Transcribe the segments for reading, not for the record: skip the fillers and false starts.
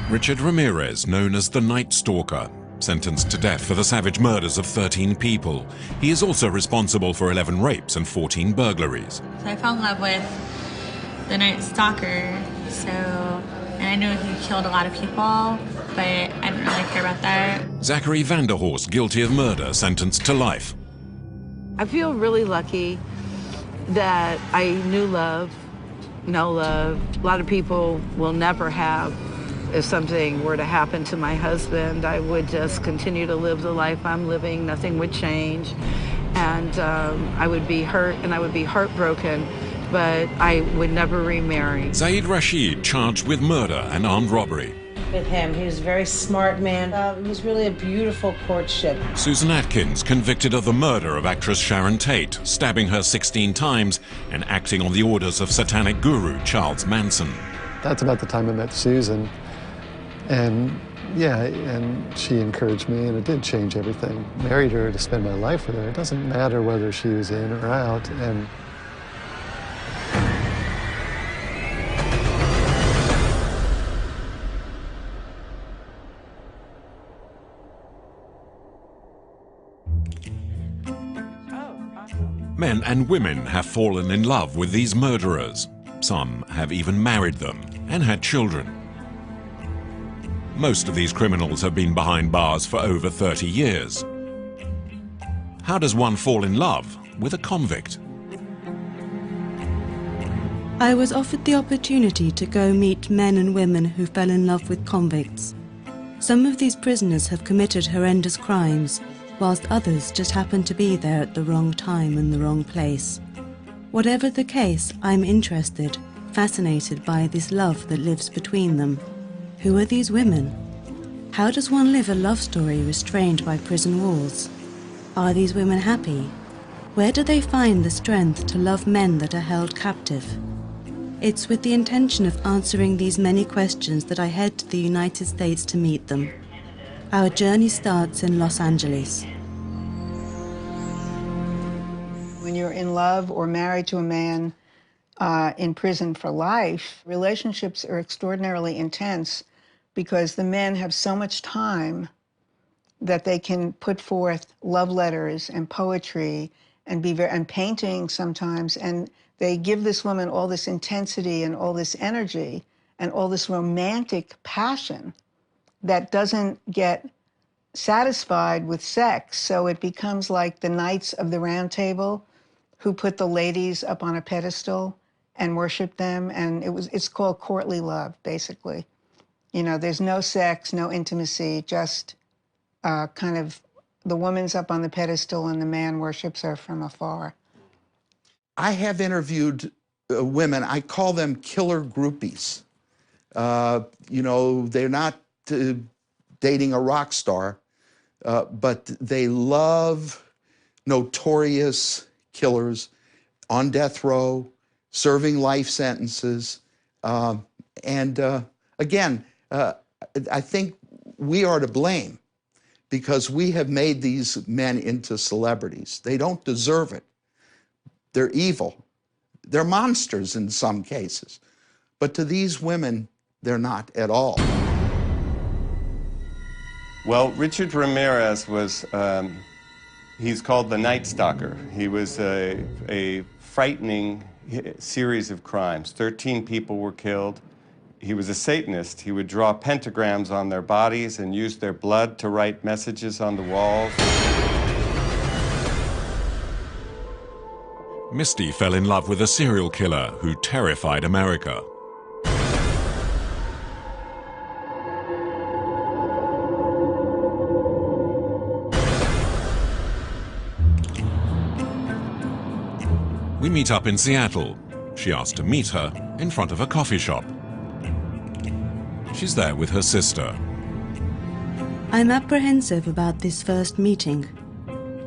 Richard Ramirez, known as the Night Stalker, sentenced to death for the savage murders of 13 people. He is also responsible for 11 rapes and 14 burglaries. So I fell in love with the Night Stalker, and I knew he killed a lot of people, but I didn't really care about that. Zachary Horst, guilty of murder, sentenced to life. I feel really lucky that I knew love, know love. A lot of people will never have. If something were to happen to my husband, I would just continue to live the life I'm living. Nothing would change. And I would be hurt and I would be heartbroken, but I would never remarry. Zaid Rashid, charged with murder and armed robbery. With him, he was a very smart man. It was really a beautiful courtship. Susan Atkins, convicted of the murder of actress Sharon Tate, stabbing her 16 times and acting on the orders of satanic guru Charles Manson. That's about the time I met Susan. And yeah, and she encouraged me, and it did change everything. Married her to spend my life with her. It doesn't matter whether she was in or out. And men and women have fallen in love with these murderers. Some have even married them and had children. Most of these criminals have been behind bars for over 30 years. How does one fall in love with a convict? I was offered the opportunity to go meet men and women who fell in love with convicts. Some of these prisoners have committed horrendous crimes, whilst others just happen to be there at the wrong time and the wrong place. Whatever the case, I'm interested, fascinated by this love that lives between them. Who are these women? How does one live a love story restrained by prison walls? Are these women happy? Where do they find the strength to love men that are held captive? It's with the intention of answering these many questions that I head to the United States to meet them. Our journey starts in Los Angeles. When you're in love or married to a man in prison for life, relationships are extraordinarily intense because the men have so much time that they can put forth love letters and poetry and painting sometimes, and they give this woman all this intensity and all this energy and all this romantic passion that doesn't get satisfied with sex. So it becomes like the Knights of the Round Table who put the ladies up on a pedestal and worship them, and it's called courtly love, basically. You know, there's no sex, no intimacy, just kind of the woman's up on the pedestal and the man worships her from afar. I have interviewed women, I call them killer groupies. You know, they're not dating a rock star, but they love notorious killers on death row, serving life sentences. Again, I think we are to blame because we have made these men into celebrities. They don't deserve it. They're evil. They're monsters in some cases. But to these women, they're not at all. Well, Richard Ramirez was, he's called the Night Stalker. He was a frightening series of crimes. 13 people were killed. He was a Satanist. He would draw pentagrams on their bodies and use their blood to write messages on the walls. Misty fell in love with a serial killer who terrified America. We meet up in Seattle. She asked to meet her in front of a coffee shop. She's there with her sister. I'm apprehensive about this first meeting.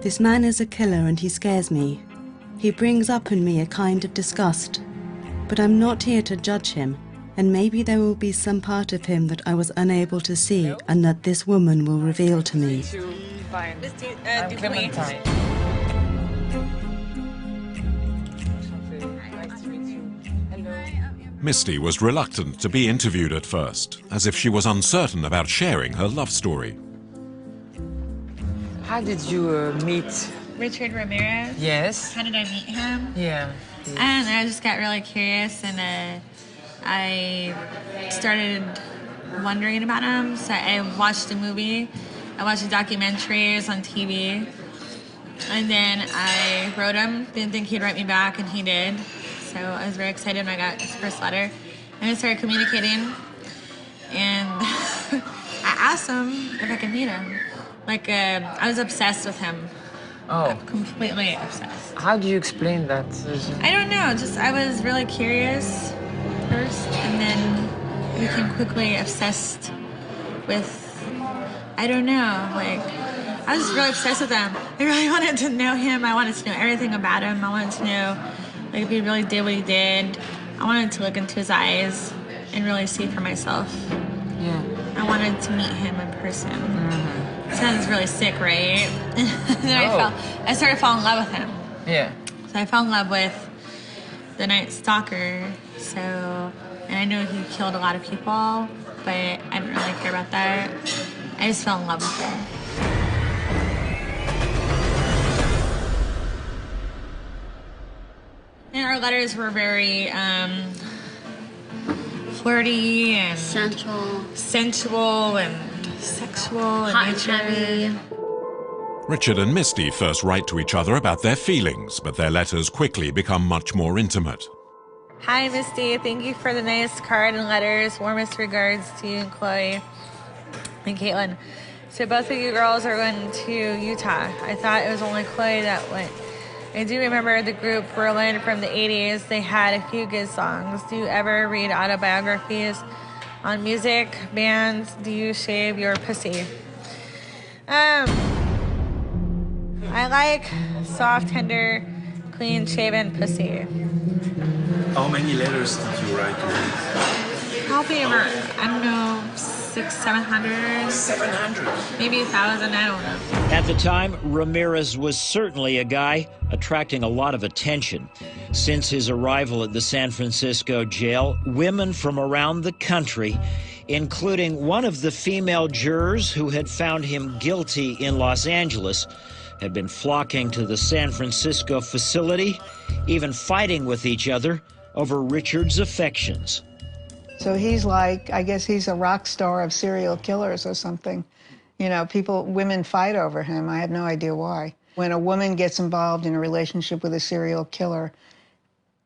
This man is a killer and he scares me. He brings up in me a kind of disgust. But I'm not here to judge him, and maybe there will be some part of him that I was unable to see and that this woman will reveal to me. Misty, Misty was reluctant to be interviewed at first, as if she was uncertain about sharing her love story. How did you meet? Richard Ramirez? Yes. How did I meet him? Yeah. I don't know, I just got really curious and I started wondering about him. So I watched a movie, I watched documentaries on TV, and then I wrote him. Didn't think he'd write me back, and he did. So I was very excited when I got his first letter. And I started communicating, and I asked him if I could meet him. Like, I was obsessed with him. Oh. Completely obsessed. How do you explain that? I don't know, just I was really curious first, and then became quickly obsessed with, I don't know, like, I was really obsessed with him. I really wanted to know him. I wanted to know everything about him. I wanted to know, like, if he really did what he did. I wanted to look into his eyes and really see for myself. Yeah. I wanted to meet him in person. Sounds really sick, right? Then I started falling in love with him. Yeah. So I fell in love with the Night Stalker. So, and I know he killed a lot of people, but I didn't really care about that. I just fell in love with him. And our letters were very flirty and sensual and sexual and nature. Richard and Misty first write to each other about their feelings, but their letters quickly become much more intimate. Hi, Misty. Thank you for the nice card and letters. Warmest regards to you and Chloe and Caitlin. So both of you girls are going to Utah. I thought it was only Chloe that went. I do remember the group Berlin from the 80s. They had a few good songs. Do you ever read autobiographies on music, bands? Do you shave your pussy? I like soft, tender, clean-shaven pussy. How many letters did you write to him? Probably over, I don't know, 600-700. 700? Maybe 1,000, I don't know. At the time, Ramirez was certainly a guy attracting a lot of attention. Since his arrival at the San Francisco jail, women from around the country, including one of the female jurors who had found him guilty in Los Angeles, had been flocking to the San Francisco facility, even fighting with each other over Richard's affections. So he's like, I guess he's a rock star of serial killers or something. You know, women fight over him. I have no idea why. When a woman gets involved in a relationship with a serial killer,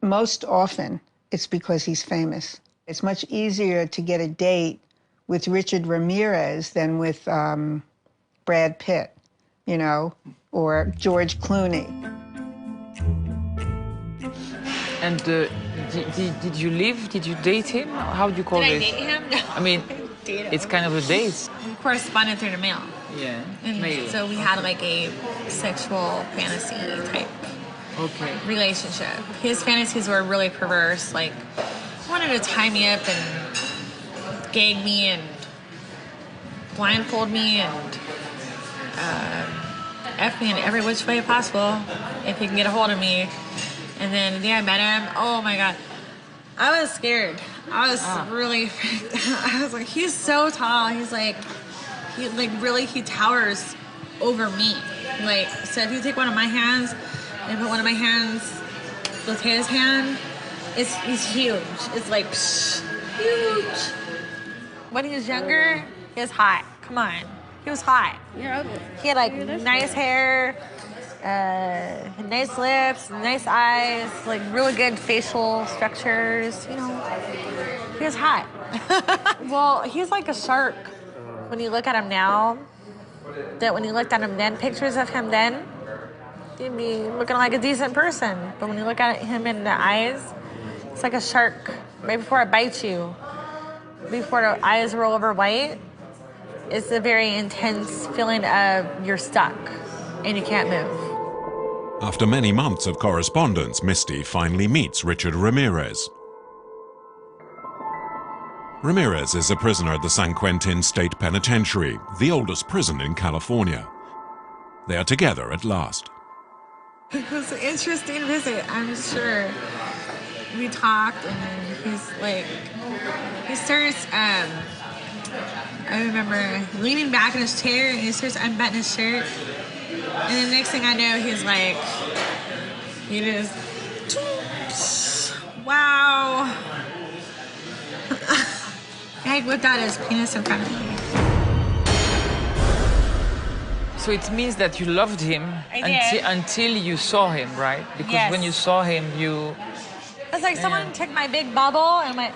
most often it's because he's famous. It's much easier to get a date with Richard Ramirez than with Brad Pitt, you know, or George Clooney. And did you live? Did you date him? How do you call Did this? I date him? No. I mean, it's kind of a date. We corresponded through the mail. Yeah. And so we had like a sexual fantasy type relationship. His fantasies were really perverse. Like, he wanted to tie me up and gag me and blindfold me and F me in every which way possible if he can get a hold of me. And then the day I met him, oh my God, I was scared. I was really freaked out. I was like, he's so tall. He's like, he towers over me. Like, so if you take one of my hands and put one of my hands with his hand, he's huge. It's like, huge. When he was younger, he was hot. Come on. He was hot. You're ugly. He had like nice hair, nice lips, nice eyes, like really good facial structures, you know. He was hot. Well, he's like a shark when you look at him now. That when you looked at him then, pictures of him then, he'd be looking like a decent person. But when you look at him in the eyes, it's like a shark. Right before it bites you, before the eyes roll over white, it's a very intense feeling of you're stuck and you can't move. After many months of correspondence, Misty finally meets Richard Ramirez. Ramirez is a prisoner at the San Quentin State Penitentiary, the oldest prison in California. They are together at last. It was an interesting visit, I'm sure. we talked, and then he's like, he starts, I remember leaning back in his chair, and he starts unbuttoning his shirt, and the next thing I know, he's like, he just, wow. I whipped out his penis in front of me. So it means that you loved him until you saw him, right? Because when you saw him, you... It's like someone took my big bubble and went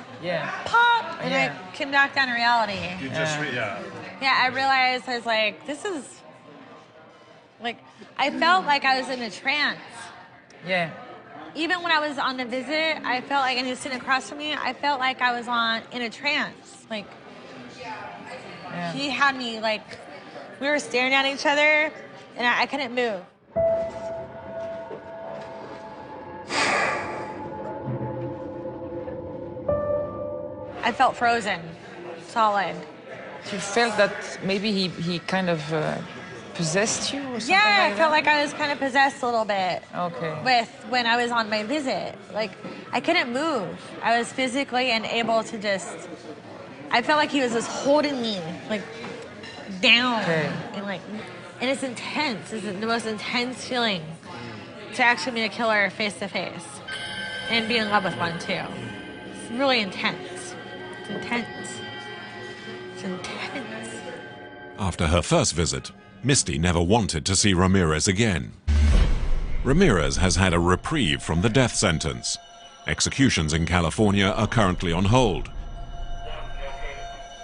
pop, and I came back down to reality. You just, I realized, I was like, this is, like, I felt like I was in a trance. Yeah. Even when I was on the visit, I felt like, and he was sitting across from me, I felt like I was in a trance. Like, he had me, like, we were staring at each other, and I couldn't move. I felt frozen, solid. You felt that maybe he kind of possessed you or something I felt like I was kind of possessed a little bit. Okay. When I was on my visit. Like, I couldn't move. I was physically unable to just, I felt like he was just holding me, like, down. Okay. And it's intense. It's the most intense feeling to actually meet a killer face to face and be in love with one too. It's really intense. It's intense. It's intense. After her first visit, Misty never wanted to see Ramirez again. Ramirez has had a reprieve from the death sentence. Executions in California are currently on hold.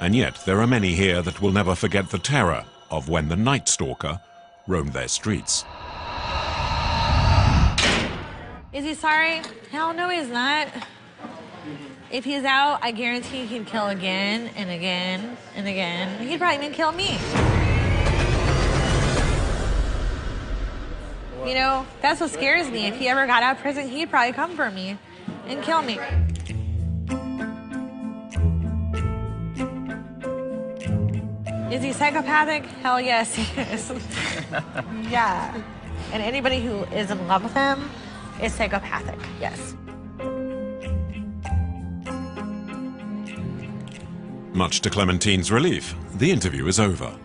And yet there are many here that will never forget the terror of when the Night Stalker roamed their streets. Is he sorry? Hell no, he's not. If he's out, I guarantee he'd kill again and again and again. He'd probably even kill me. You know, that's what scares me. If he ever got out of prison, he'd probably come for me and kill me. Is he psychopathic? Hell yes, he is. Yeah. And anybody who is in love with him is psychopathic, yes. Much to Clementine's relief, the interview is over.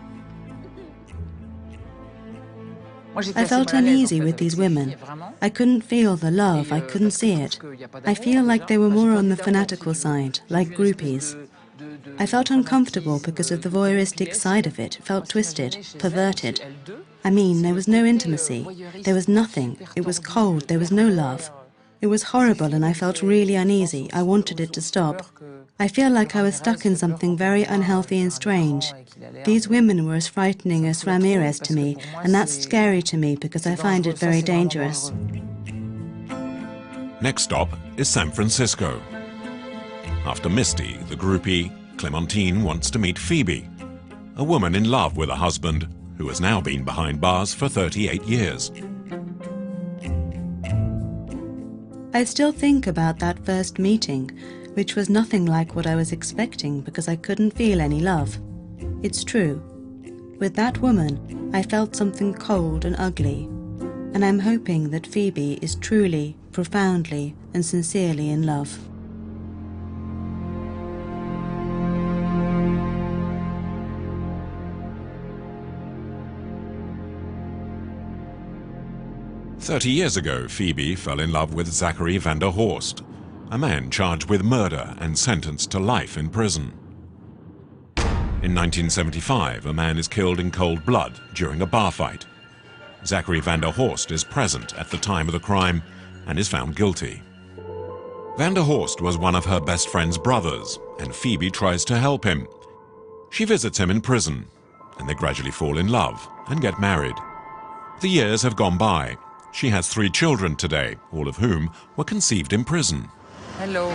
I felt uneasy with these women. I couldn't feel the love, I couldn't see it. I feel like they were more on the fanatical side, like groupies. I felt uncomfortable because of the voyeuristic side of it, felt twisted, perverted. I mean, there was no intimacy, there was nothing, it was cold, there was no love. It was horrible and I felt really uneasy, I wanted it to stop. I feel like I was stuck in something very unhealthy and strange. These women were as frightening as Ramirez to me, and that's scary to me because I find it very dangerous. Next stop is San Francisco. After Misty, the groupie, Clementine wants to meet Phoebe, a woman in love with a husband who has now been behind bars for 38 years. I still think about that first meeting, which was nothing like what I was expecting because I couldn't feel any love. It's true. With that woman, I felt something cold and ugly, and I'm hoping that Phoebe is truly, profoundly, and sincerely in love. "30 years ago, Phoebe fell in love with Zachary Horst, a man charged with murder and sentenced to life in prison. In 1975, a man is killed in cold blood during a bar fight. Zachary Horst is present at the time of the crime and is found guilty. Horst was one of her best friend's brothers, and Phoebe tries to help him. She visits him in prison, and they gradually fall in love and get married. The years have gone by. She has 3 children today, all of whom were conceived in prison. Hello.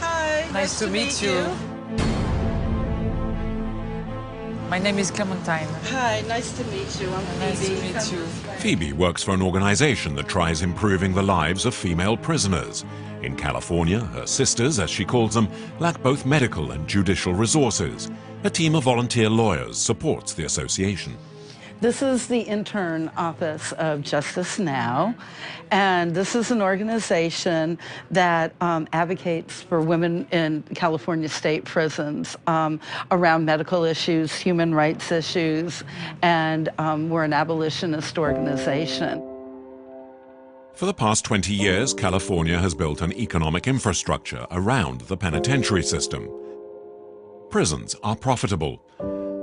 Hi. Nice to meet you. My name is Clementine. Hi, nice to meet you. I'm Phoebe. Nice to meet you. Phoebe works for an organization that tries improving the lives of female prisoners. In California, her sisters, as she calls them, lack both medical and judicial resources. A team of volunteer lawyers supports the association. This is the intern office of Justice Now, and this is an organization that advocates for women in California state prisons around medical issues, human rights issues, and we're an abolitionist organization. For the past 20 years, California has built an economic infrastructure around the penitentiary system. Prisons are profitable.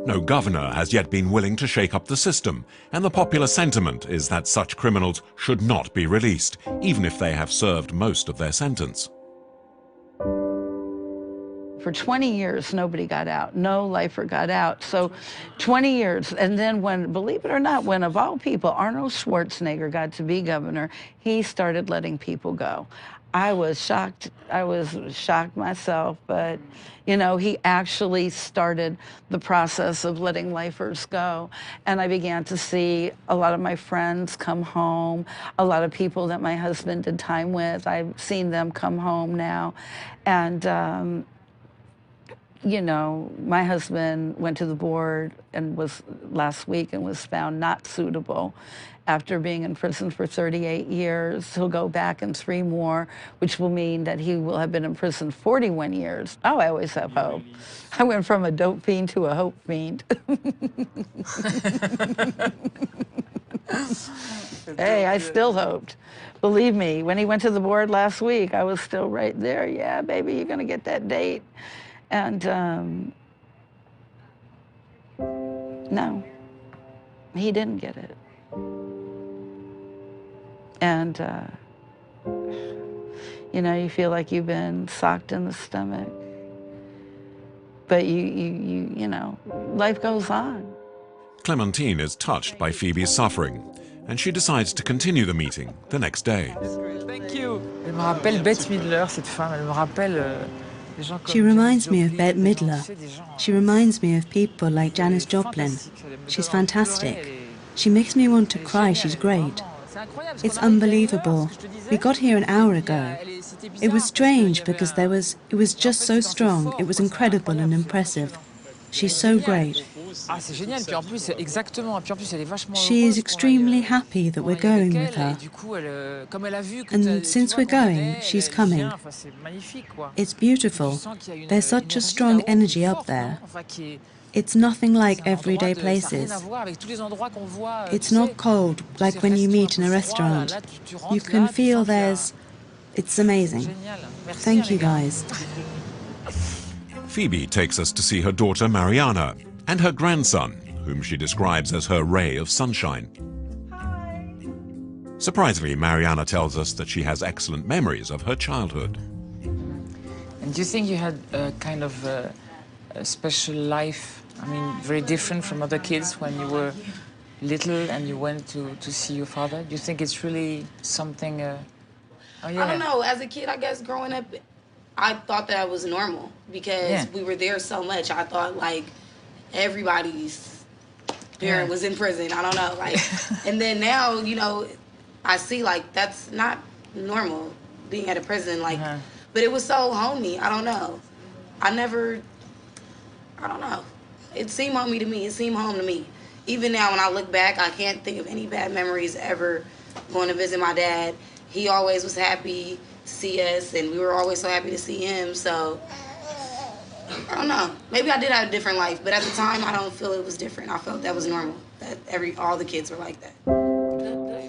No governor has yet been willing to shake up the system, and the popular sentiment is that such criminals should not be released, even if they have served most of their sentence. For 20 years, nobody got out. No lifer got out. So 20 years. And then when, believe it or not, when of all people, Arnold Schwarzenegger got to be governor, he started letting people go. I was shocked. I was shocked myself, but you know, he actually started the process of letting lifers go. And I began to see a lot of my friends come home, a lot of people that my husband did time with. I've seen them come home now. And you know, my husband went to the board and was last week and was found not suitable after being in prison for 38 years. He'll go back in 3 more, which will mean that he will have been in prison 41 years. Oh, I always have hope. I went from a dope fiend to a hope fiend. Hey, I still hoped. Believe me, when he went to the board last week, I was still right there. Yeah, baby, you're gonna get that date. And no, he didn't get it. And you know, you feel like you've been socked in the stomach. But you know, life goes on. Clementine is touched by Phoebe's suffering, and she decides to continue the meeting the next day. Thank you. Elle me rappelle Bette Midler, cette femme. Elle me rappelle. She reminds me of Bette Midler. She reminds me of people like Janis Joplin. She's fantastic. She makes me want to cry. She's great. It's unbelievable. We got here an hour ago. It was strange because it was just so strong. It was incredible and impressive. She's so great. She is extremely happy that we're going with her. And since we're going, she's coming. It's beautiful. There's such a strong energy up there. It's nothing like everyday places. It's not cold like when you meet in a restaurant. You can feel it's amazing. Thank you guys. Phoebe takes us to see her daughter Mariana and her grandson, whom she describes as her ray of sunshine. Hi. Surprisingly, Mariana tells us that she has excellent memories of her childhood. And do you think you had a kind of a special life? I mean, very different from other kids when you were little and you went to see your father? Do you think it's really something... I don't know. As a kid, I guess, growing up, I thought that was normal because we were there so much. I thought, like, everybody's parent was in prison. I don't know. Like, and then now, you know, I see, like, that's not normal, being at a prison. Like, but it was so homey. I don't know. I don't know. It seemed homey to me. It seemed home to me. Even now, when I look back, I can't think of any bad memories ever going to visit my dad. He always was happy to see us, and we were always so happy to see him. So, I don't know. Maybe I did have a different life, but at the time, I don't feel it was different. I felt that was normal, that all the kids were like that.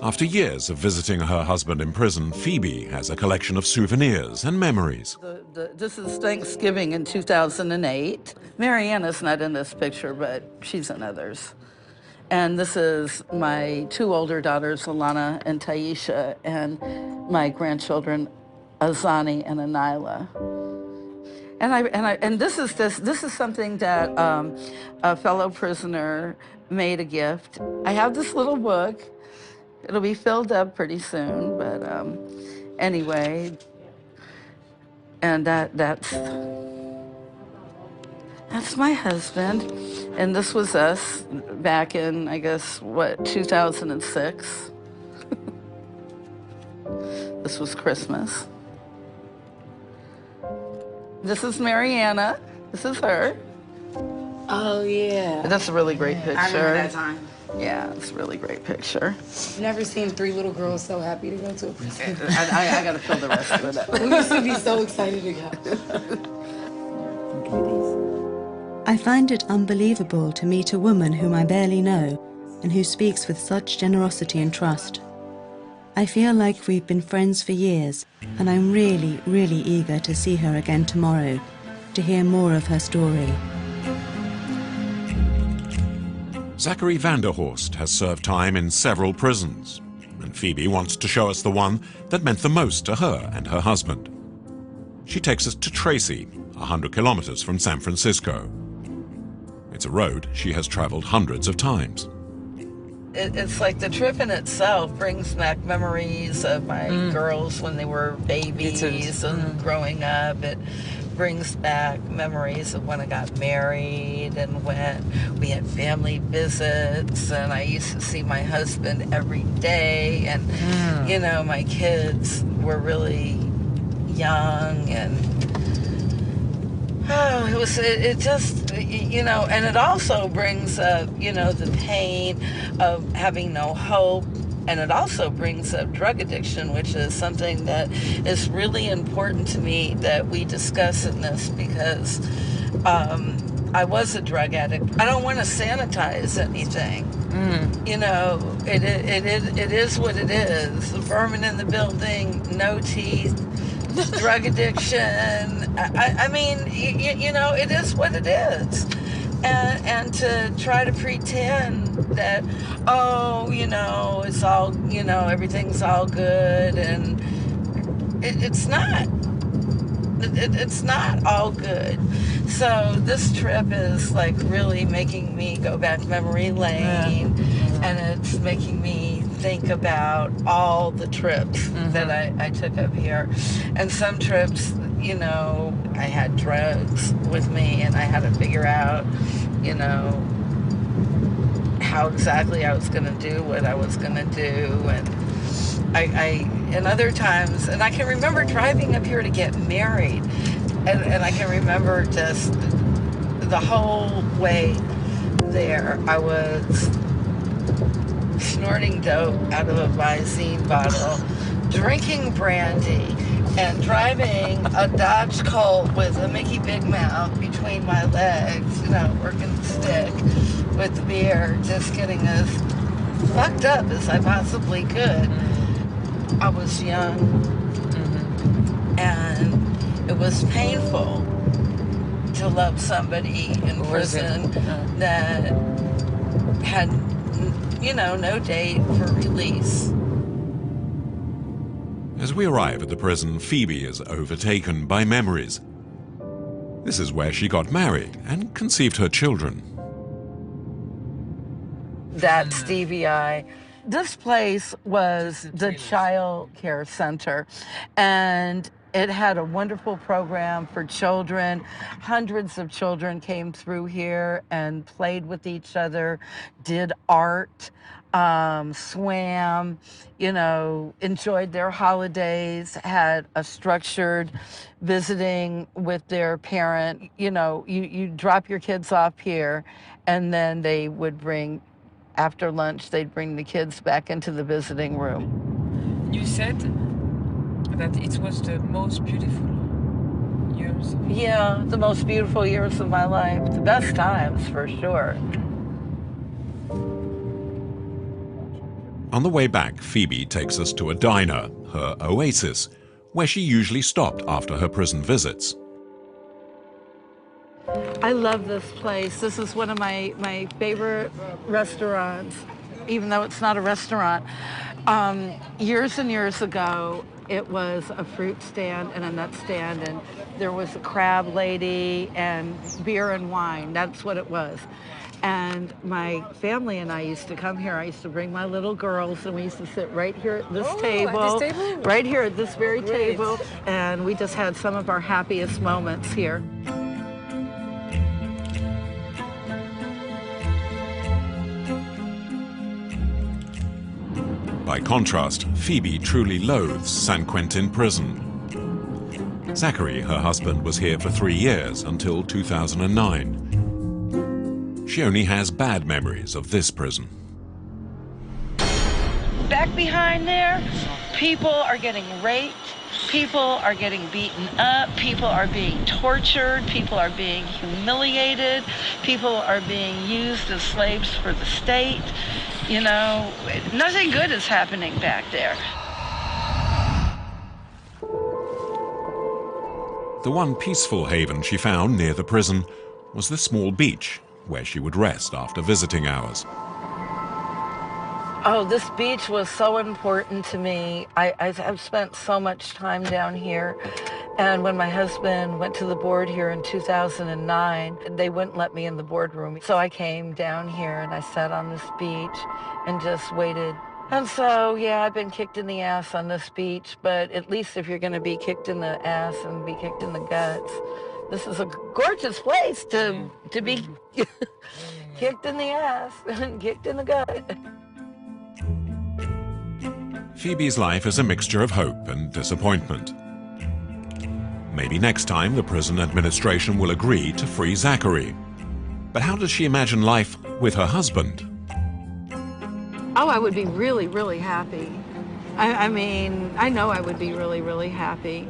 After years of visiting her husband in prison, Phoebe has a collection of souvenirs and memories. This is Thanksgiving in 2008. Mariana's not in this picture, but she's in others. And this is my 2 older daughters, Alana and Taisha, and my grandchildren, Azani and Anila. And this is something that a fellow prisoner made a gift. I have this little book. It'll be filled up pretty soon, but anyway. And that's my husband. And this was us back in, I guess, 2006. This was Christmas. This is Mariana. This is her. Oh, yeah. That's a really great picture. I remember that time. Yeah, it's a really great picture. Never seen 3 little girls so happy to go to a prison. I got to fill the rest of it up. We used to be so excited to go. I find it unbelievable to meet a woman whom I barely know and who speaks with such generosity and trust. I feel like we've been friends for years, and I'm really, really eager to see her again tomorrow, to hear more of her story. Zachary Horst has served time in several prisons, and Phoebe wants to show us the one that meant the most to her and her husband. She takes us to Tracy, 100 kilometers from San Francisco. It's a road she has traveled hundreds of times. It's like the trip in itself brings back memories of my girls when they were babies and growing up. It brings back memories of when I got married and when we had family visits, and I used to see my husband every day, and you know, my kids were really young, and it just, you know, and it also brings up, you know, the pain of having no hope. And it also brings up drug addiction, which is something that is really important to me that we discuss in this, because I was a drug addict. I don't want to sanitize anything. You know, it is what it is. The vermin in the building, no teeth, drug addiction. I mean, you know, it is what it is. And to try to pretend that, oh, you know, it's all, you know, everything's all good, and it's not. It's not all good. So this trip is like really making me go back memory lane, and it's making me think about all the trips that I took up here. And some trips, you know, I had drugs with me, and I had to figure out, you know, how exactly I was going to do what I was going to do. And and other times, and I can remember driving up here to get married, and I can remember just the whole way there, I was snorting dope out of a Visine bottle, drinking brandy, and driving a Dodge Colt with a Mickey Big Mouth between my legs, you know, working the stick with the beer, just getting as fucked up as I possibly could. I was young, and it was painful to love somebody in prison that had, you know, no date for release. As we arrive at the prison, Phoebe is overtaken by memories. This is where she got married and conceived her children. That Stevie Eye. This place was the child care center, and it had a wonderful program for children. Hundreds of children came through here and played with each other, did art, swam, you know, enjoyed their holidays, had a structured visiting with their parent. You know, you drop your kids off here, and then they would bring, after lunch, they'd bring the kids back into the visiting room. You said that it was the most beautiful years. Yeah, the most beautiful years of my life. The best times, for sure. On the way back, Phoebe takes us to a diner, her oasis, where she usually stopped after her prison visits. I love this place. This is one of my favorite restaurants, even though it's not a restaurant. Years and years ago, it was a fruit stand and a nut stand, and there was a crab lady and beer and wine. That's what it was. And my family and I used to come here. I used to bring my little girls, and we used to sit right here at this table, right here at this very table, and we just had some of our happiest moments here. By contrast, Phoebe truly loathes San Quentin prison. Zachary, her husband, was here for 3 years until 2009. She only has bad memories of this prison. back behind there, people are getting raped, people are getting beaten up, people are being tortured, people are being humiliated, people are being used as slaves for the state. You know, nothing good is happening back there. The one peaceful haven she found near the prison was the small beach where she would rest after visiting hours. Oh, this beach was so important to me. I've spent so much time down here. And when my husband went to the board here in 2009, they wouldn't let me in the boardroom. So I came down here and I sat on this beach and just waited. And so, yeah, I've been kicked in the ass on this beach, but at least if you're going to be kicked in the ass and be kicked in the guts, this is a gorgeous place to be kicked in the ass and kicked in the gut. Phoebe's life is a mixture of hope and disappointment. Maybe next time the prison administration will agree to free Zachary. But how does she imagine life with her husband? Oh, I would be really, really happy. I mean, I know I would be really, really happy.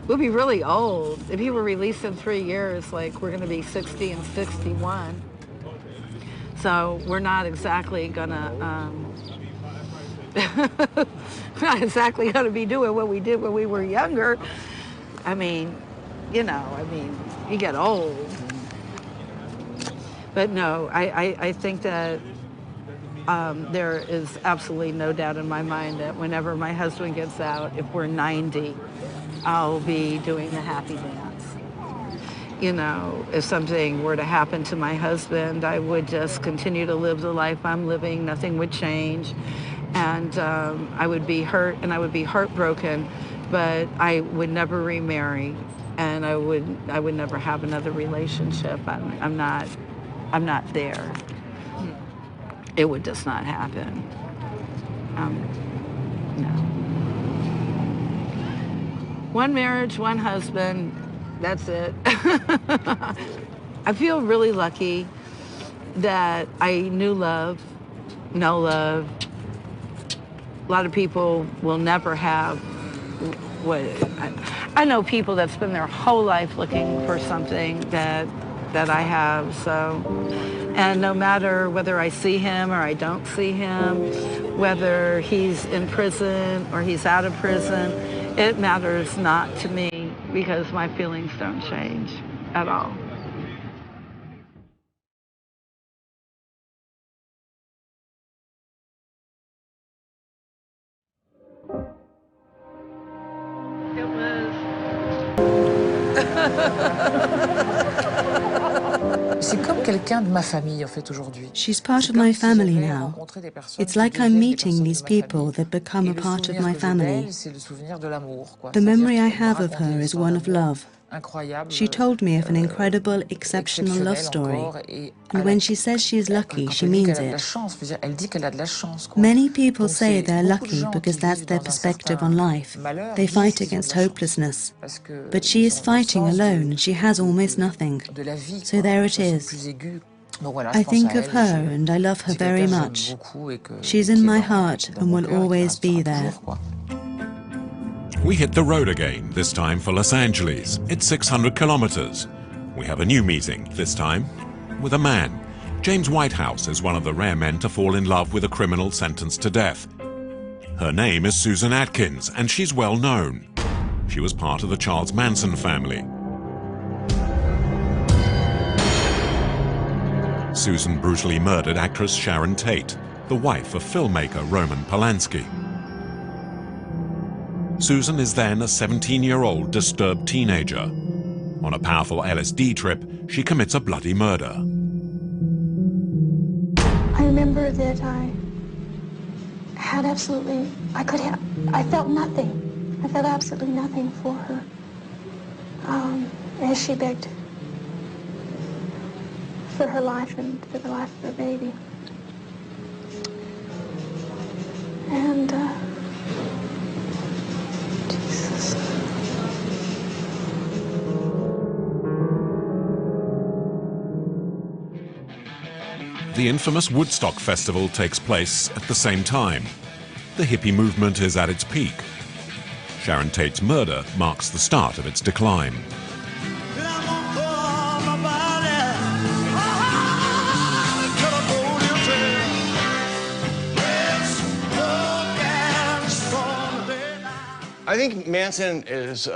We'll be really old. If he were released in 3 years, like, we're going to be 60 and 61. So we're not exactly gonna, not exactly gonna be doing what we did when we were younger. I mean, you know, you get old. But no, I think that there is absolutely no doubt in my mind that whenever my husband gets out, if we're 90, I'll be doing the happy dance. You know, if something were to happen to my husband, I would just continue to live the life I'm living. Nothing would change. And I would be hurt and I would be heartbroken, but I would never remarry, and I would never have another relationship. I'm not there. It would just not happen. No. One marriage, one husband, that's it. I feel really lucky that I knew love, know love. A lot of people will never have what I know people that spend their whole life looking for something that I have. So, and no matter whether I see him or I don't see him, whether he's in prison or he's out of prison, it matters not to me because my feelings don't change at all. She's part of my family now. It's like I'm meeting these people that become a part of my family. The memory I have of her is one of love. She told me of an incredible, exceptional love story. And when she says she is lucky, she means it. Many people say they're lucky because that's their perspective on life. They fight against hopelessness. But she is fighting alone and she has almost nothing. So there it is. I think of her and I love her very much. She's in my heart and will always be there. We hit the road again, this time for Los Angeles. It's 600 kilometers. We have a new meeting, this time with a man. James Whitehouse is one of the rare men to fall in love with a criminal sentenced to death. Her name is Susan Atkins, and she's well known. She was part of the Charles Manson family. Susan brutally murdered actress Sharon Tate, the wife of filmmaker Roman Polanski. Susan is then a 17-year-old disturbed teenager. On a powerful LSD trip, she commits a bloody murder. I remember that I had absolutely, I felt nothing. I felt absolutely nothing for her as she begged for her life and for the life of her baby. And, Jesus. The infamous Woodstock Festival takes place at the same time. the hippie movement is at its peak. Sharon Tate's murder marks the start of its decline. I think Manson is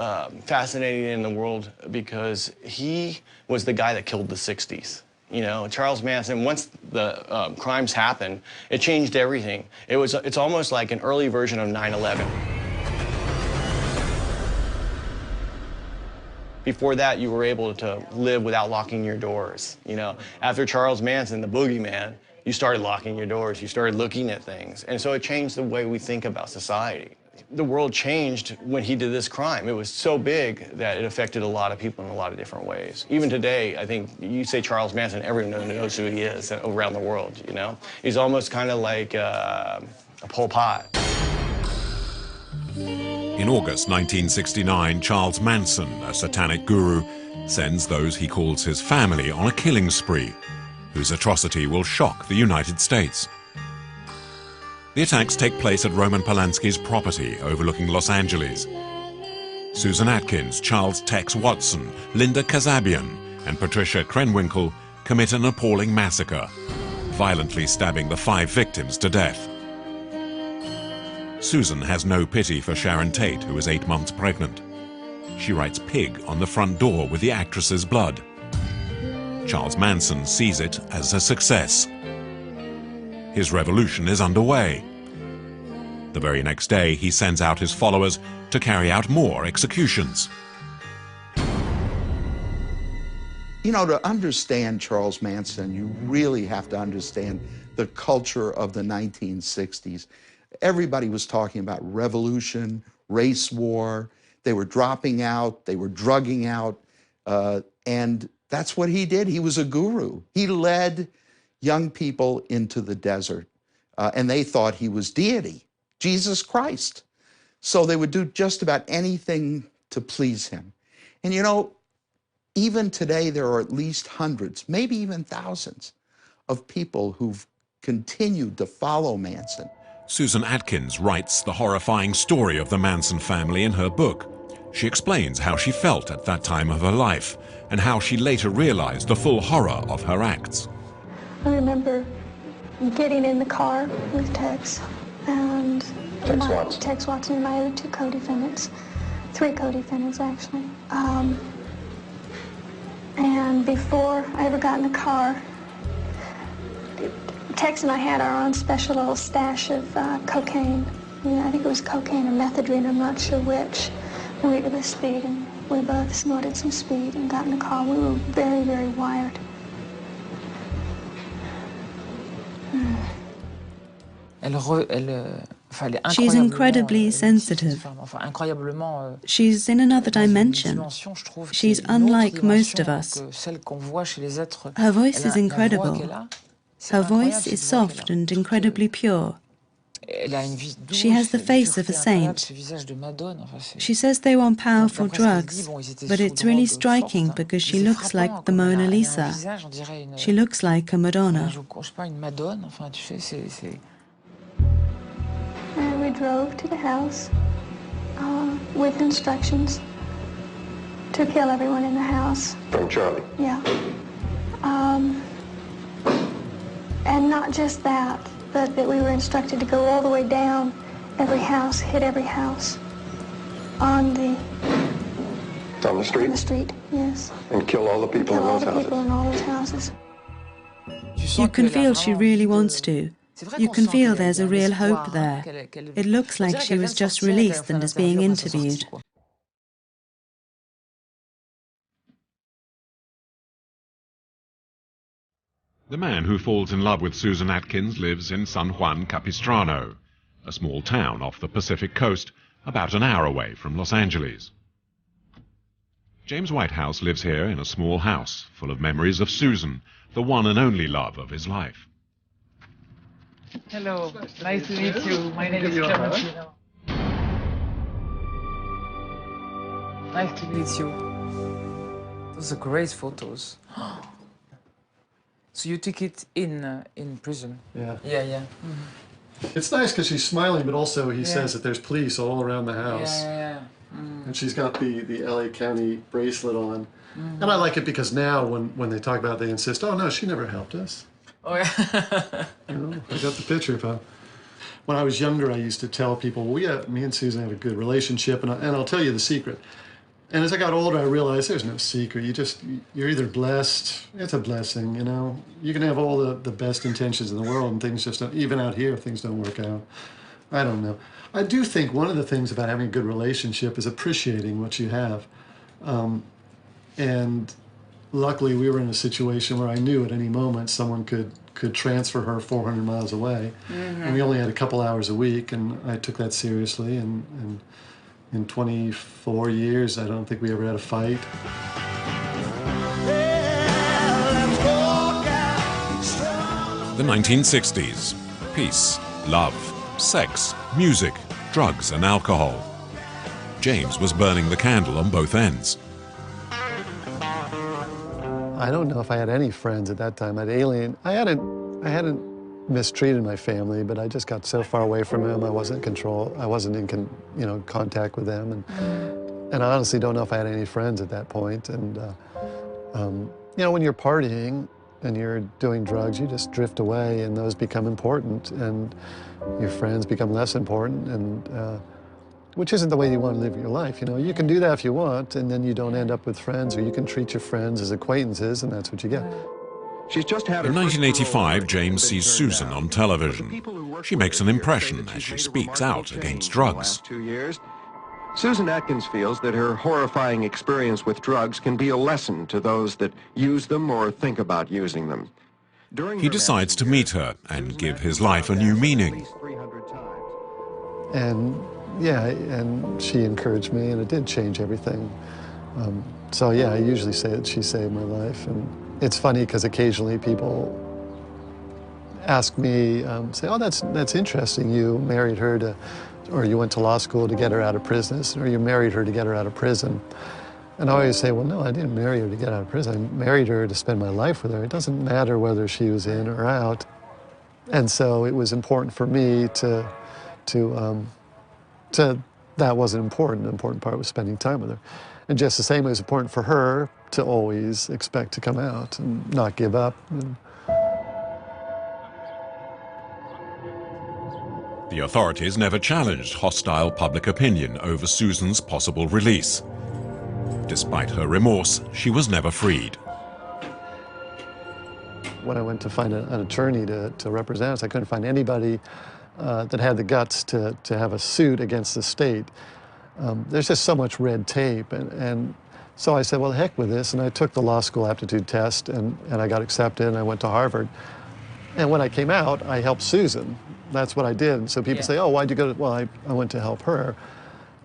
fascinating in the world because he was the guy that killed the 60s. You know, Charles Manson, once the crimes happened, it changed everything. It's almost like an early version of 9/11. Before that, you were able to live without locking your doors, you know. After Charles Manson, the boogeyman, you started locking your doors, you started looking at things. And so it changed the way we think about society. The world changed when he did this crime. It was so big that it affected a lot of people in a lot of different ways. Even today, I think you say Charles Manson, everyone knows who he is around the world, you know? He's almost kind of like a Pol Pot. In August 1969, Charles Manson, a satanic guru, sends those he calls his family on a killing spree, whose atrocity will shock the United States. The attacks take place at Roman Polanski's property overlooking Los Angeles. Susan Atkins, Charles Tex Watson, Linda Kasabian, and Patricia Krenwinkel commit an appalling massacre, violently stabbing the 5 victims to death. Susan has no pity for Sharon Tate, who is 8 months pregnant. She writes "pig" on the front door with the actress's blood. Charles Manson sees it as a success. His revolution is underway. The very next day, he sends out his followers to carry out more executions. You know, to understand Charles Manson, you really have to understand the culture of the 1960s. Everybody was talking about revolution, race war. They were dropping out, they were drugging out, and that's what he did. He was a guru. He led young people into the desert, and they thought he was deity, Jesus Christ. So they would do just about anything to please him. And you know, even today there are at least hundreds, maybe even thousands, of people who've continued to follow Manson. Susan Atkins writes the horrifying story of the Manson family in her book. She explains how she felt at that time of her life and how she later realized the full horror of her acts. I remember getting in the car with Tex and Tex Watson and my other 2 co-defendants, 3 co-defendants actually. And before I ever got in the car, Tex and I had our own special little stash of cocaine. I think it was cocaine or methadone, I'm not sure which. We were with speed, and we both snorted some speed and got in the car. We were very, very wired. She's incredibly sensitive. She's in another dimension. She's unlike most of us. Her voice is incredible. Her voice is soft and incredibly pure. She has the face of a saint. She says they want powerful drugs, but it's really striking because she looks like the Mona Lisa. She looks like a Madonna. And we drove to the house with instructions to kill everyone in the house. From Charlie? Yeah. And not just that, but that we were instructed to go all the way down every house, hit every house on the street? On the street, yes. And kill all the people in those houses? Kill all the people in all those houses. You can feel she really wants to. You can feel there's a real hope there. It looks like she was just released and is being interviewed. The man who falls in love with Susan Atkins lives in San Juan Capistrano, a small town off the Pacific coast, about an hour away from Los Angeles. James Whitehouse lives here in a small house full of memories of Susan, the one and only love of his life. Hello, nice to meet you. My name is Clementine. Nice to meet you. Those are great photos. So you took it in prison? Yeah. Yeah. It's nice because she's smiling, but also he says that there's police all around the house. And she's got the LA County bracelet on. And I like it because now when they talk about it, they insist, oh no, she never helped us. Oh yeah. You know, I got the picture of her. When I was younger, I used to tell people, well, me and Susan have a good relationship, and I'll tell you the secret. And as I got older, I realized there's no secret. You're either blessed, it's a blessing, you know. You can have all the best intentions in the world, and things just don't, even out here, things don't work out. I don't know. I do think one of the things about having a good relationship is appreciating what you have. And luckily, we were in a situation where I knew at any moment someone could transfer her 400 miles away. And we only had a couple hours a week, and I took that seriously. And in 24 years, I don't think we ever had a fight. The 1960s. Peace, love, sex, music, drugs and alcohol. James was burning the candle on both ends. I don't know if I had any friends at that time. I hadn't mistreated my family, but I just got so far away from them. I wasn't in contact with them, and I honestly don't know if I had any friends at that point. And when you're partying and you're doing drugs, you just drift away, and those become important, and your friends become less important, and which isn't the way you want to live your life. You know, you can do that if you want, and then you don't end up with friends, or you can treat your friends as acquaintances, and that's what you get. In 1985, James sees Susan on television. She makes an impression as she speaks out against drugs. Susan Atkins feels that her horrifying experience with drugs can be a lesson to those that use them or think about using them. He decides to meet her and give his life a new meaning. And yeah, and she encouraged me, and it did change everything. So yeah, I usually say that she saved my life. And it's funny because occasionally people ask me, say, oh, that's interesting. You married her or you went to law school to get her out of prison, or you married her to get her out of prison. And I always say, well, no, I didn't marry her to get out of prison. I married her to spend my life with her. It doesn't matter whether she was in or out. And so it was important for me that wasn't important. The important part was spending time with her. And just the same, it was important for her to always expect to come out and not give up. The authorities never challenged hostile public opinion over Susan's possible release. Despite her remorse, she was never freed. When I went to find an attorney to represent us, I couldn't find anybody that had the guts to have a suit against the state. There's just so much red tape, and so I said, well, heck with this, and I took the law school aptitude test, and I got accepted, and I went to Harvard. And when I came out, I helped Susan. That's what I did. And so people say, oh, why'd you go to, well, I went to help her.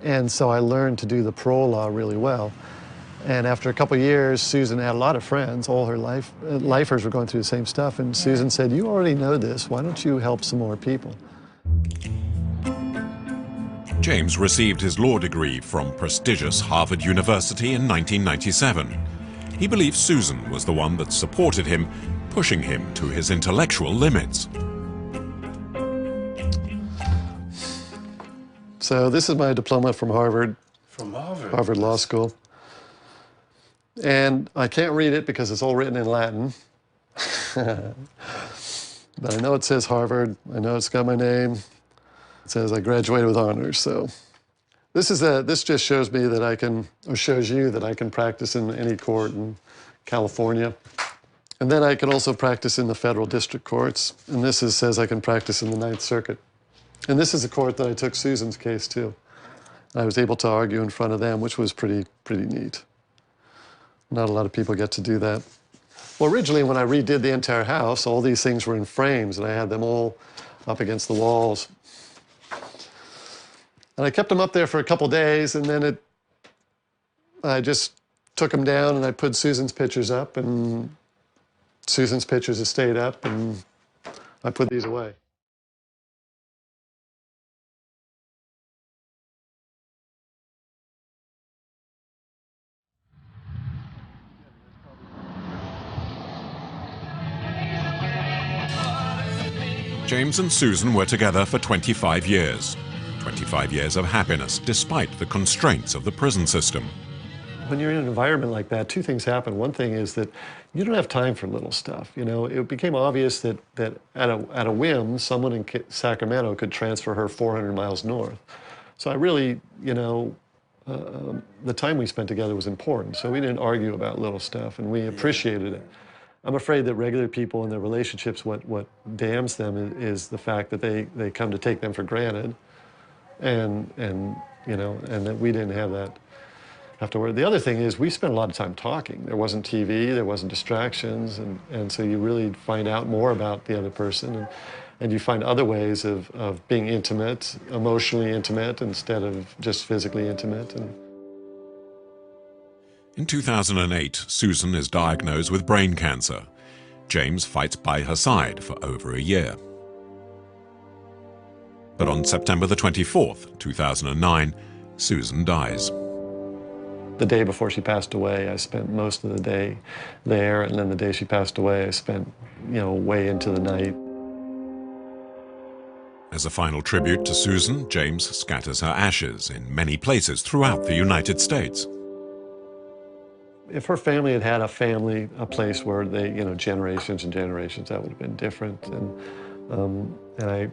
And so I learned to do the parole law really well. And after a couple of years, Susan had a lot of friends. All her lifers were going through the same stuff. And Susan said, you already know this. Why don't you help some more people? James received his law degree from prestigious Harvard University in 1997. He believes Susan was the one that supported him, pushing him to his intellectual limits. So this is my diploma from Harvard. From Harvard? Harvard Law School. And I can't read it because it's all written in Latin. But I know it says Harvard. I know it's got my name. It says I graduated with honors. So this just shows me that I can, or shows you that I can practice in any court in California. And then I can also practice in the federal district courts. And this says I can practice in the Ninth Circuit. And this is the court that I took Susan's case to. I was able to argue in front of them, which was pretty neat. Not a lot of people get to do that. Well, originally, when I redid the entire house, all these things were in frames, and I had them all up against the walls. And I kept them up there for a couple days, and then I just took them down, and I put Susan's pictures up, and Susan's pictures have stayed up, and I put these away. James and Susan were together for 25 years. 25 years of happiness, despite the constraints of the prison system. When you're in an environment like that, two things happen. One thing is that you don't have time for little stuff. You know, it became obvious that at a whim, someone in Sacramento could transfer her 400 miles north. So I really, you know, the time we spent together was important. So we didn't argue about little stuff, and we appreciated it. I'm afraid that regular people in their relationships, what damns them is the fact that they come to take them for granted, and you know, and that we didn't have that afterward. The other thing is we spent a lot of time talking. There wasn't TV, there wasn't distractions, and so you really find out more about the other person, and you find other ways of being intimate, emotionally intimate, instead of just physically intimate. In 2008, Susan is diagnosed with brain cancer. James fights by her side for over a year. But on September the 24th, 2009, Susan dies. The day before she passed away, I spent most of the day there, and then the day she passed away, I spent, you know, way into the night. As a final tribute to Susan, James scatters her ashes in many places throughout the United States. If her family had had a place where they, you know, generations and generations, that would have been different. And I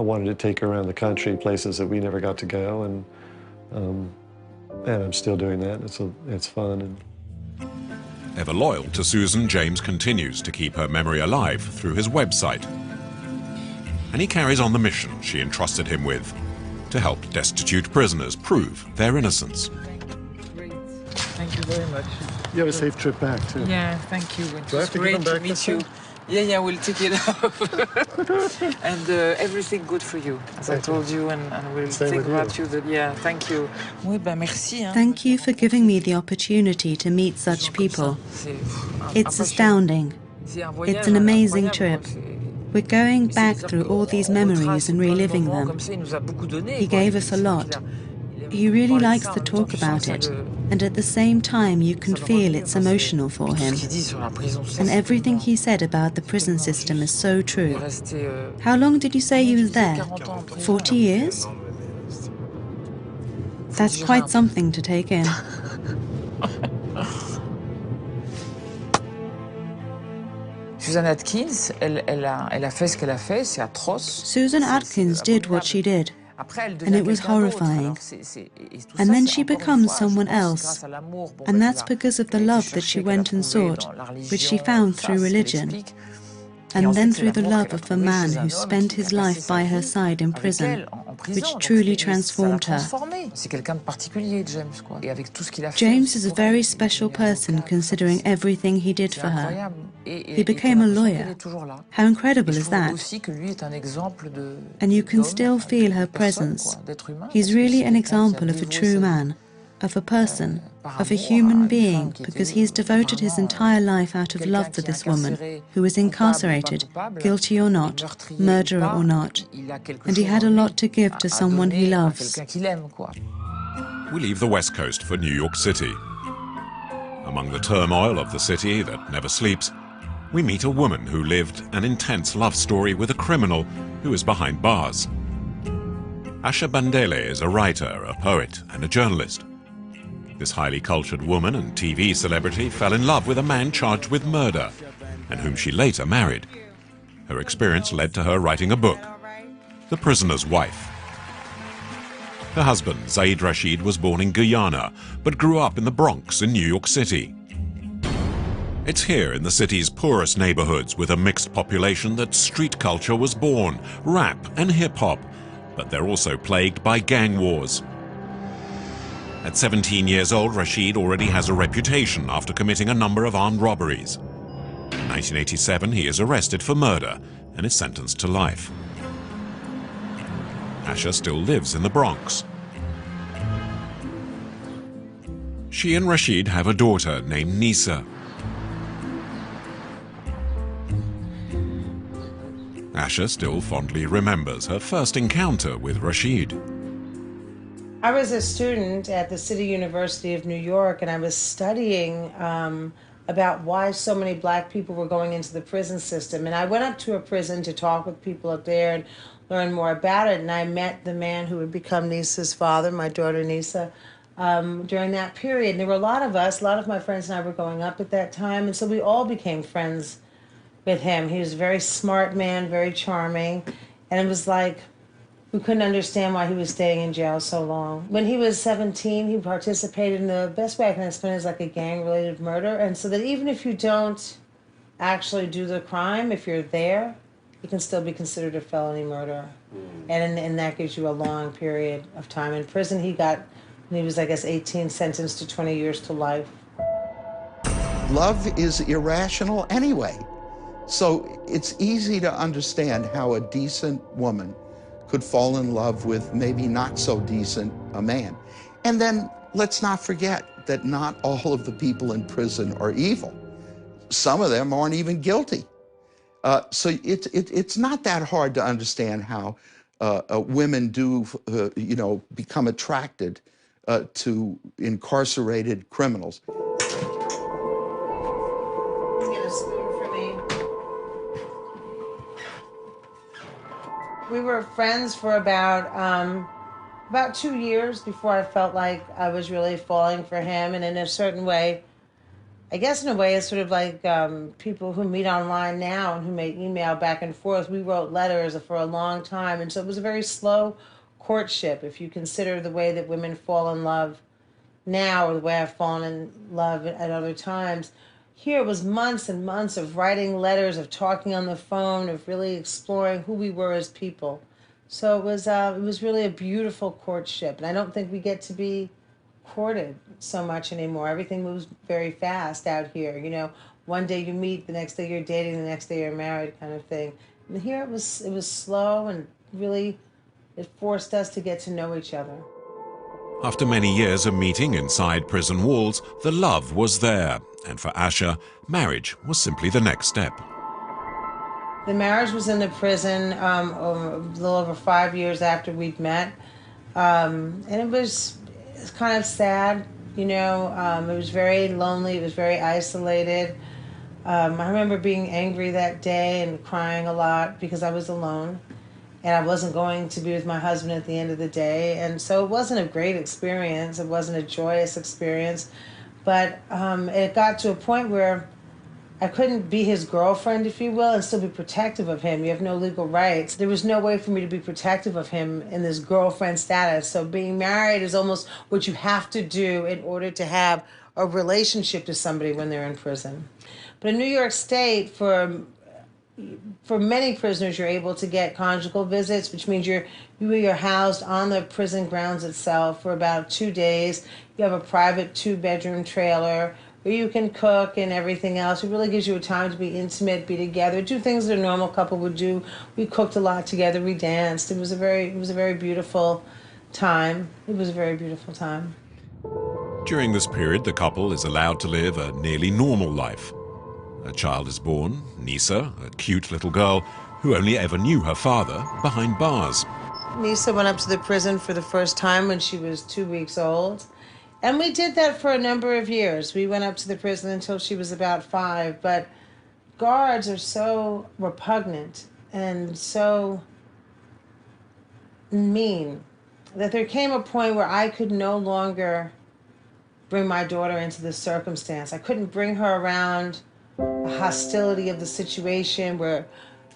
wanted to take her around the country, places that we never got to go, and I'm still doing that. It's fun. Ever loyal to Susan, James continues to keep her memory alive through his website. And he carries on the mission she entrusted him with, to help destitute prisoners prove their innocence. Thank you very much. You have a safe trip back, too. Yeah, thank you. It Do I was have to great give them to back meet you. Yeah, we'll take it off. And everything good for you, as I told you, and we'll think about you. Yeah, thank you. Oui, ben merci. Thank you for giving me the opportunity to meet such people. It's astounding. It's an amazing trip. We're going back through all these memories and reliving them. He gave us a lot. He really likes to talk about it, and at the same time you can feel it's emotional for him. And everything he said about the prison system is so true. How long did you say he was there? 40 years? That's quite something to take in. Susan Atkins, elle a fait ce qu'elle a fait, c'est atroce. Susan Atkins did what she did, and it was horrifying. And then she becomes someone else, and that's because of the love that she went and sought, which she found through religion, and then through the love of a man who spent his life by her side in prison, which truly transformed her. James is a very special person considering everything he did for her. He became a lawyer. How incredible is that? And you can still feel her presence. He's really an example of a true man, of a person, of a human being, because he's devoted his entire life out of love for this woman, who is incarcerated, guilty or not, murderer or not. And he had a lot to give to someone he loves. We leave the West Coast for New York City. Among the turmoil of the city that never sleeps, we meet a woman who lived an intense love story with a criminal who is behind bars. Asha Bandele is a writer, a poet, and a journalist. This highly cultured woman and TV celebrity fell in love with a man charged with murder, and whom she later married. Her experience led to her writing a book, The Prisoner's Wife. Her husband, Zaid Rashid, was born in Guyana, but grew up in the Bronx in New York City. It's here in the city's poorest neighborhoods with a mixed population that street culture was born, rap and hip-hop, but they're also plagued by gang wars. At 17 years old, Rashid already has a reputation after committing a number of armed robberies. In 1987, he is arrested for murder and is sentenced to life. Asha still lives in the Bronx. She and Rashid have a daughter named Nisa. Asha still fondly remembers her first encounter with Rashid. I was a student at the City University of New York, and I was studying about why so many black people were going into the prison system. And I went up to a prison to talk with people up there and learn more about it. And I met the man who would become Nisa's father, my daughter Nisa, during that period. And there were a lot of us, a lot of my friends and I were going up at that time. And so we all became friends with him. He was a very smart man, very charming. And it was like, we couldn't understand why he was staying in jail so long. When he was 17, he participated in the best way I can explain it is like a gang-related murder. And so that even if you don't actually do the crime, if you're there, you can still be considered a felony murderer. And that gives you a long period of time in prison. He got, when he was, I guess, 18, sentenced to 20 years to life. Love is irrational anyway. So it's easy to understand how a decent woman could fall in love with maybe not so decent a man. And then let's not forget that not all of the people in prison are evil. Some of them aren't even guilty. So it's not that hard to understand how women do, become attracted to incarcerated criminals. We were friends for about 2 years before I felt like I was really falling for him. And in a certain way, I guess in a way, it's sort of like people who meet online now and who may email back and forth. We wrote letters for a long time. And so it was a very slow courtship. If you consider the way that women fall in love now or the way I've fallen in love at other times, here it was months and months of writing letters, of talking on the phone, of really exploring who we were as people. So it was really a beautiful courtship. And I don't think we get to be courted so much anymore. Everything moves very fast out here. You know, one day you meet, the next day you're dating, the next day you're married, kind of thing. And here it was slow and really it forced us to get to know each other. After many years of meeting inside prison walls, the love was there. And for Asha, marriage was simply the next step. The marriage was in the prison a little over 5 years after we'd met. And it's kind of sad, you know. It was very lonely. It was very isolated. I remember being angry that day and crying a lot because I was alone. And I wasn't going to be with my husband at the end of the day. And so it wasn't a great experience. It wasn't a joyous experience. But it got to a point where I couldn't be his girlfriend, if you will, and still be protective of him. You have no legal rights. There was no way for me to be protective of him in this girlfriend status. So being married is almost what you have to do in order to have a relationship to somebody when they're in prison. But in New York State, for many prisoners, you're able to get conjugal visits, which means you are housed on the prison grounds itself for about 2 days. You have a private 2-bedroom trailer where you can cook and everything else. It really gives you a time to be intimate, be together, do things that a normal couple would do. We cooked a lot together. We danced. It was a very beautiful time. It was a very beautiful time. During this period, the couple is allowed to live a nearly normal life. A child is born, Nisa, a cute little girl who only ever knew her father behind bars. Nisa went up to the prison for the first time when she was 2 weeks old. And we did that for a number of years. We went up to the prison until she was about 5. But guards are so repugnant and so mean that there came a point where I could no longer bring my daughter into this circumstance. I couldn't bring her around the hostility of the situation where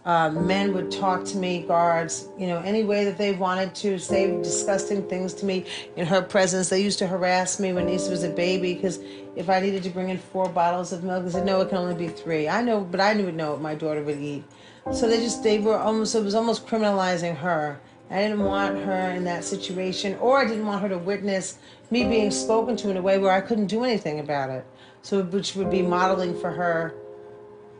men would talk to me, guards, you know, any way that they wanted to, say disgusting things to me in her presence. They used to harass me when Nisa was a baby because if I needed to bring in 4 bottles of milk, they said, no, it can only be 3. I know, but I didn't know what my daughter would eat. So it was almost criminalizing her. I didn't want her in that situation, or I didn't want her to witness me being spoken to in a way where I couldn't do anything about it. So which would be modeling for her,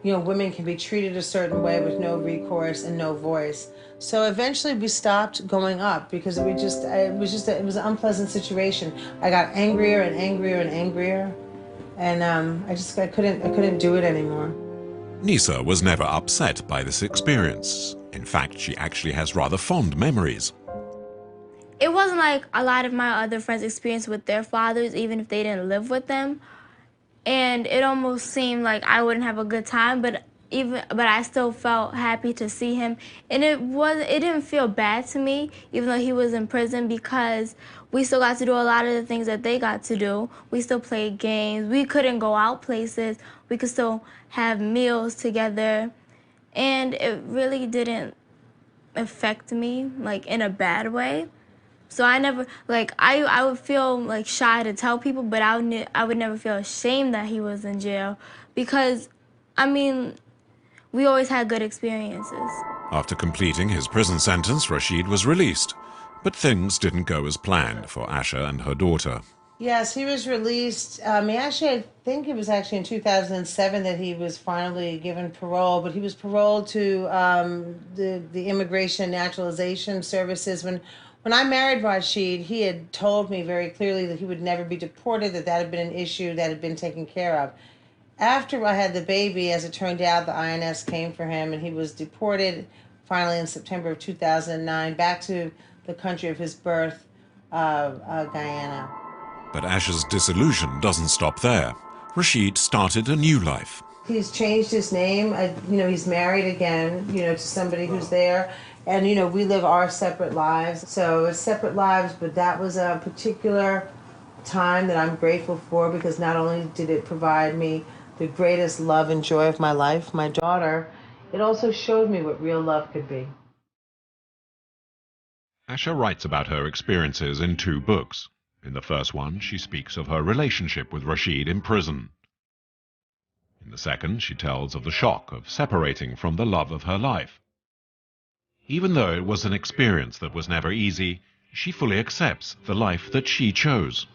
you know, women can be treated a certain way with no recourse and no voice. So eventually we stopped going up because it was an unpleasant situation. I got angrier and angrier and angrier, and I couldn't do it anymore. Nisa was never upset by this experience. In fact, she actually has rather fond memories. It wasn't like a lot of my other friends experienced with their fathers, even if they didn't live with them. and it almost seemed like I wouldn't have a good time, but I still felt happy to see him, and it didn't feel bad to me, even though he was in prison, because we still got to do a lot of the things that they got to do. We still played games. We couldn't go out places. We could still have meals together, and it really didn't affect me like in a bad way. So I never, like, I would feel like shy to tell people, but I would never feel ashamed that he was in jail, because, I mean, we always had good experiences. After completing his prison sentence, Rashid was released. But things didn't go as planned for Asha and her daughter. Yes, he was released. I think it was actually in 2007 that he was finally given parole, but he was paroled to the Immigration and Naturalization Services. When I married Rashid, he had told me very clearly that he would never be deported, that had been an issue that had been taken care of. After I had the baby, as it turned out, the INS came for him, and he was deported finally in September of 2009 back to the country of his birth, Guyana. But Asha's disillusion doesn't stop there. Rashid started a new life. He's changed his name. He's married again, to somebody who's there. And, we live our separate lives. So it's separate lives, but that was a particular time that I'm grateful for, because not only did it provide me the greatest love and joy of my life, my daughter, it also showed me what real love could be. Asha writes about her experiences in 2 books. In the first one, she speaks of her relationship with Rashid in prison. In the second, she tells of the shock of separating from the love of her life. Even though it was an experience that was never easy, she fully accepts the life that she chose.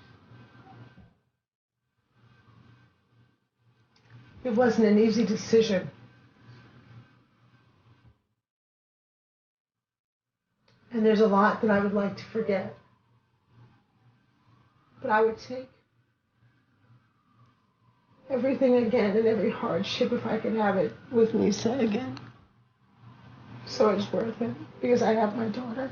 It wasn't an easy decision. And there's a lot that I would like to forget. But I would take everything again and every hardship if I could have it with Lisa again. So it's worth it, because I have my daughter.